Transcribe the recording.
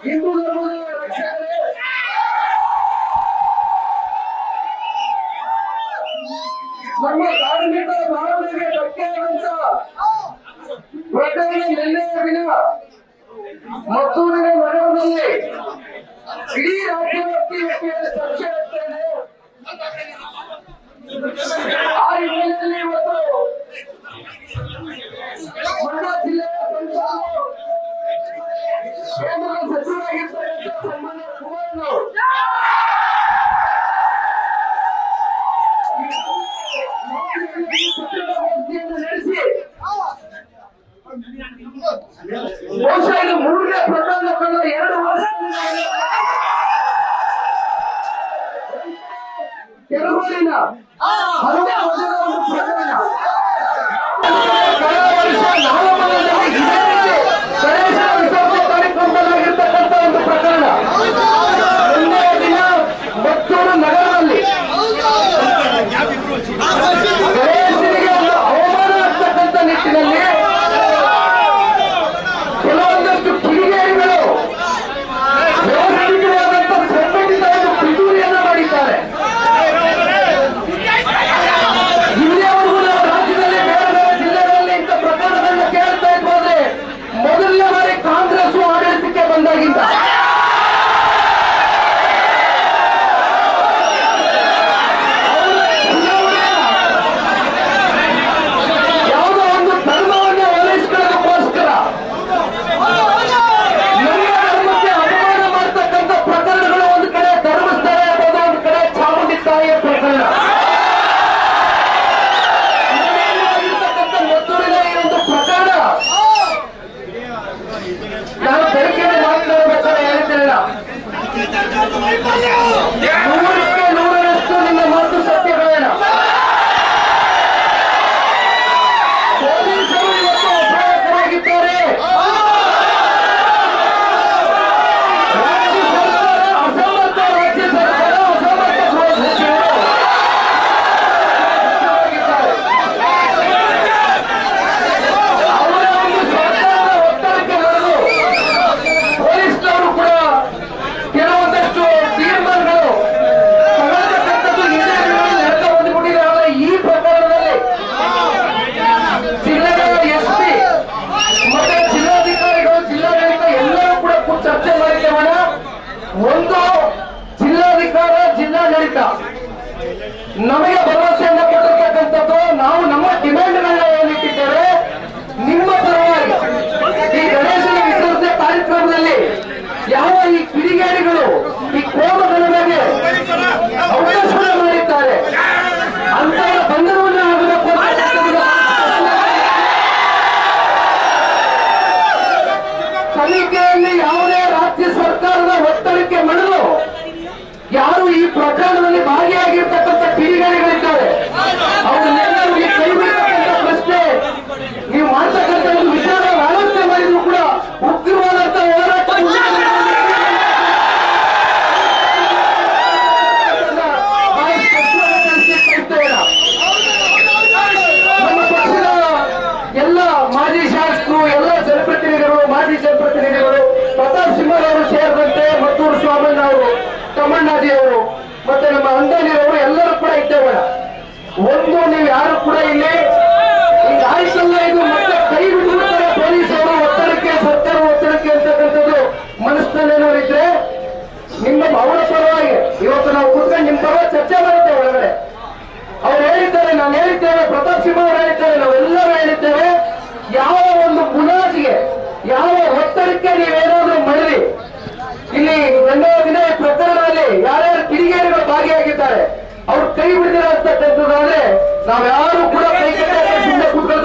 ಹಿಂದೂ ಧರ್ಮದ ರಕ್ಷಕರೇ, ನಮ್ಮ ಧಾರ್ಮಿಕ ಭಾವನೆಗೆ ಧಕ್ಕೆಯಾದಂತ ಪ್ರಕರಣ ನಿನ್ನೆಯ ದಿನ ಮದ್ದೂರಿನ ನಗರದಲ್ಲಿ ಇಡೀ ರಾಜ್ಯವ್ಯಾಪಿ ಚರ್ಚೆ ಆಗ್ತಾ ಇದೆ. ಆ ಹಿನ್ನೆಲೆಯಲ್ಲಿ ಇವತ್ತು ಮಂಡ್ಯ ಜಿಲ್ಲೆಯ ಸಂಸದರು ಕೇಂದ್ರದ ಸಚಿವರಾಗಿರ್ತಕ್ಕಂಥ ಸನ್ಮಾನ್ಯ ಕುಮಾರಣ್ಣವರು ಪತ್ರಿಕಾಗೋಷ್ಠಿಯನ್ನು ನಡೆಸಿ ಬಹುಶಃ ಇದು ಮೂರನೇ ಪ್ರಕರಣ ಕಳೆದ 2 ವರ್ಷಗಳಿಂದ ಕೆಲವರಿನ ಹಲವು ಒಂದು ಪ್ರಕರಣ ಕಳೆದ ವರ್ಷ ನಾಗಮಂಗಲದಲ್ಲಿ ಇದೇ ರೀತಿ ಗಣೇಶನ ವಿಸರ್ಜನೆ ಕಾರ್ಯಕ್ರಮದಲ್ಲಾಗಿರ್ತಕ್ಕಂಥ ಒಂದು ಪ್ರಕರಣ ನಿನ್ನೆಯ ದಿನ ಮತ್ತೂರು ನಗರದಲ್ಲಿ ಗಣೇಶನಿಗೆ ಒಂದು ಅವಮಾನ ಆಗ್ತಕ್ಕಂಥ ನಿಟ್ಟಿನಲ್ಲಿ ಕೆಲವೊಂದಷ್ಟು ಕಿಡಿಗೇಡಿಗಳು ವ್ಯವಸ್ಥಿತವಾದಂಥ ಸಂಘಟಿತ ಒಂದು ಪಿತೂರಿಯನ್ನು ಮಾಡಿದ್ದಾರೆ. ಇಲ್ಲಿಯವರೆಗೂ ನಾವು ರಾಜ್ಯದಲ್ಲಿ ಬೇರೆ ಬೇರೆ ಜಿಲ್ಲೆಗಳಲ್ಲಿ ಇಂಥ ಪ್ರಕರಣಗಳನ್ನ ಕೇಳ್ತಾ ಇದ್ಬೋದ್ರೆ ಮೊದಲನೇ ಬಾರಿ ಕಾಂಗ್ರೆಸ್ ಆಡಳಿತಕ್ಕೆ ಬಂದಾಗಿಂದ ಯಾವುದೋ ಒಂದು ಧರ್ಮವನ್ನು ಓಲೈಸಿಕೊಳ್ಳೋದಕ್ಕೋಸ್ಕರ ನಮ್ಮ ಧರ್ಮಕ್ಕೆ ಅವಮಾನ ಮಾಡತಕ್ಕಂಥ ಪ್ರಕರಣಗಳು ಒಂದು ಕಡೆ ಧರ್ಮಸ್ಥಳ ಇರ್ಬೋದು, ಒಂದು ಕಡೆ ಚಾಮುಂಡಿ ತಾಯಿಯ ಪ್ರಕರಣ, ಮದ್ದೂರಿನ ಈ ಒಂದು ಪ್ರಕರಣ ನಾನು ಬೆಳಕಿಗೆ ಮಾತನಾಡಬೇಕಾದ್ರೆ ಹೇಳ್ತಿರಲಿಲ್ಲ. 100ಕ್ಕೆ 100ರಷ್ಟು ನಿಮ್ಮ ಮಾತು ಸತ್ಯಗಳೇನ. ಪೊಲೀಸರು ಇವತ್ತು ಅಸಹಾಯಕರಾಗಿದ್ದಾರೆ. ರಾಜ್ಯ ಸರ್ಕಾರ ಅಸಮರ್ಥ, ರಾಜ್ಯ ಸರ್ಕಾರ ಅಸಮರ್ಥ ಗೃಹ ಸಚಿವರು ಅವರ ಒಂದು ಸರ್ಕಾರದ ಒತ್ತಡಕ್ಕೆ ಬರೆದು ಪೊಲೀಸ್ನವರು ಕೂಡ ಕೆಲವೊಂದಷ್ಟು ತೀರ್ಮಾನಗಳು ತಗೊಳ್ತಕ್ಕಂಥದ್ದು ಇದೇ ನಡೆದು ಬಂದುಬಿಟ್ಟಿದೆ. ಆದರೆ ಈ ಪ್ರಕರಣದಲ್ಲಿ ಜಿಲ್ಲೆಗಳ ಎಸ್ಪಿ ಮತ್ತೆ ಜಿಲ್ಲಾಧಿಕಾರಿಗಳು, ಜಿಲ್ಲಾಡಳಿತ ಎಲ್ಲರೂ ಕೂಡ ಚರ್ಚೆ ಮಾಡಿದ್ದೇವಣ. ಒಂದು ಜಿಲ್ಲಾಧಿಕಾರ, ಜಿಲ್ಲಾಡಳಿತ ನಮಗೆ ಭರವಸೆಯನ್ನು ಕೊಟ್ಟಿರ್ತಕ್ಕಂಥದ್ದು, ನಾವು ನಮ್ಮ ಡಿಮ್ಯಾಂಡ್ಗಳನ್ನ ಏನಿಟ್ಟಿದ್ದೇವೆ ನಿಮ್ಮ ಪರವಾಗಿ ಈ ಗಣೇಶನ ವಿಸರ್ಜನೆ ಕಾರ್ಯಕ್ರಮದಲ್ಲಿ ಯಾವ ಈ ಕಿಡಿಗೇಡಿಗಳು ಈ ಕೋಮಗಲಭೆಗೆ ಅವಕಾಶವನ್ನು ಮಾಡಿದ್ದಾರೆ ಅಂತವರ ಬಂಧನವನ್ನು ಆಗಬೇಕು ಅಂತ ತನಿಖೆಯಲ್ಲಿ ಯಾವುದೇ ರಾಜ್ಯ ಸರ್ಕಾರದ ಒತ್ತಡಕ್ಕೆ ಮಣಿದು ಯಾರು ಈ ಪ್ರಕರಣದಲ್ಲಿ ಭಾಗಿಯಾಗಿರ್ತಕ್ಕಂಥ ಕಿಡಿಗೇಡಿಗಳಿದ್ದಾರೆ ಅವರನ್ನೆಲ್ಲರೂ ಈ ಕೈ ಬಿಡತಕ್ಕಂಥ ಪ್ರಶ್ನೆ ನೀವು ಮಾಡ್ತಕ್ಕಂಥ ಒಂದು ವಿಚಾರ ಆಲೋಚನೆ ಮಾಡಿದ್ರು ಕೂಡ ಉಗ್ರವಾದಂತ ಹೋರಾಟ ನಮ್ಮ ಪಕ್ಷದ ಎಲ್ಲ ಮಾಜಿ ಶಾಸಕರು, ಎಲ್ಲ ಜನಪ್ರತಿನಿಧಿಗಳು, ಮಾಜಿ ಜನಪ್ರತಿನಿಧಿಗಳು, ಪ್ರತಾಪ್ ಸಿಂಹರವರು ಸೇರಿದಂತೆ ಮತ್ತೂರು ಸ್ವಾಮಣ್ಣ ಅವರು, ತಮ್ಮಣ್ಣಾಜಿ ಅವರು ಮತ್ತೆ ನಮ್ಮ ಅಂದಾಜಿಯವರು ಎಲ್ಲರೂ ಕೂಡ ಇದ್ದೇವೆ. ಒಂದು ನೀವು ಯಾರು ಕೂಡ ಇಲ್ಲಿ ಈಗ ಆಯ್ತಲ್ಲ ಇದು ಮತ್ತೆ ಕೈ ಬಿಟ್ಬಿಡ್ತಾರೆ ಪೊಲೀಸರು ಒತ್ತಡಕ್ಕೆ, ಸರ್ಕಾರ ಒತ್ತಡಕ್ಕೆ ಅಂತಕ್ಕಂಥದ್ದು ಮನಸ್ಸಿನಲ್ಲಿ ಇದ್ರೆ ನಿಮ್ಮ ಅವರ ಪರವಾಗಿ ಇವತ್ತು ನಾವು ಕೂತ್ಕೊಂಡು ನಿಮ್ಮ ಪರವಾಗಿ ಚರ್ಚೆ ಮಾಡಿದ್ದೇವೆ. ಒಳಗಡೆ ಅವ್ರು ಹೇಳಿದ್ದಾರೆ, ನಾನು ಹೇಳಿದ್ದೇವೆ, ಪ್ರತಾಪ್ ಸಿಂಹ ಅವರು ಹೇಳಿದ್ದಾರೆ, ನಾವೆಲ್ಲರೂ ಹೇಳಿದ್ದೇವೆ. ಯಾವ ಒಂದು ಮುಲಾಜಿಗೆ, ಯಾವ ಒತ್ತಡಕ್ಕೆ ನೀವೇನಾದ್ರೂ ಮರಳಿ ಇಲ್ಲಿ ಎರಡನೇ ದಿನ ಈ ಪ್ರಕರಣದಲ್ಲಿ ಯಾರ್ಯಾರು ಕಿಡಿಗೇಡಿಗಳು ಭಾಗಿಯಾಗಿದ್ದಾರೆ ಅವ್ರು ಕೈ ಬಿಡದಿರ ಅಂತಕ್ಕಂಥದ್ದಾದ್ರೆ ನಾವ್ಯಾರು ಕೂಡ ಕೈ ಕಟ್ಟ ಸುಮ್ಮನೆ ಕೂತ್ಕೊಳ್ಳೋ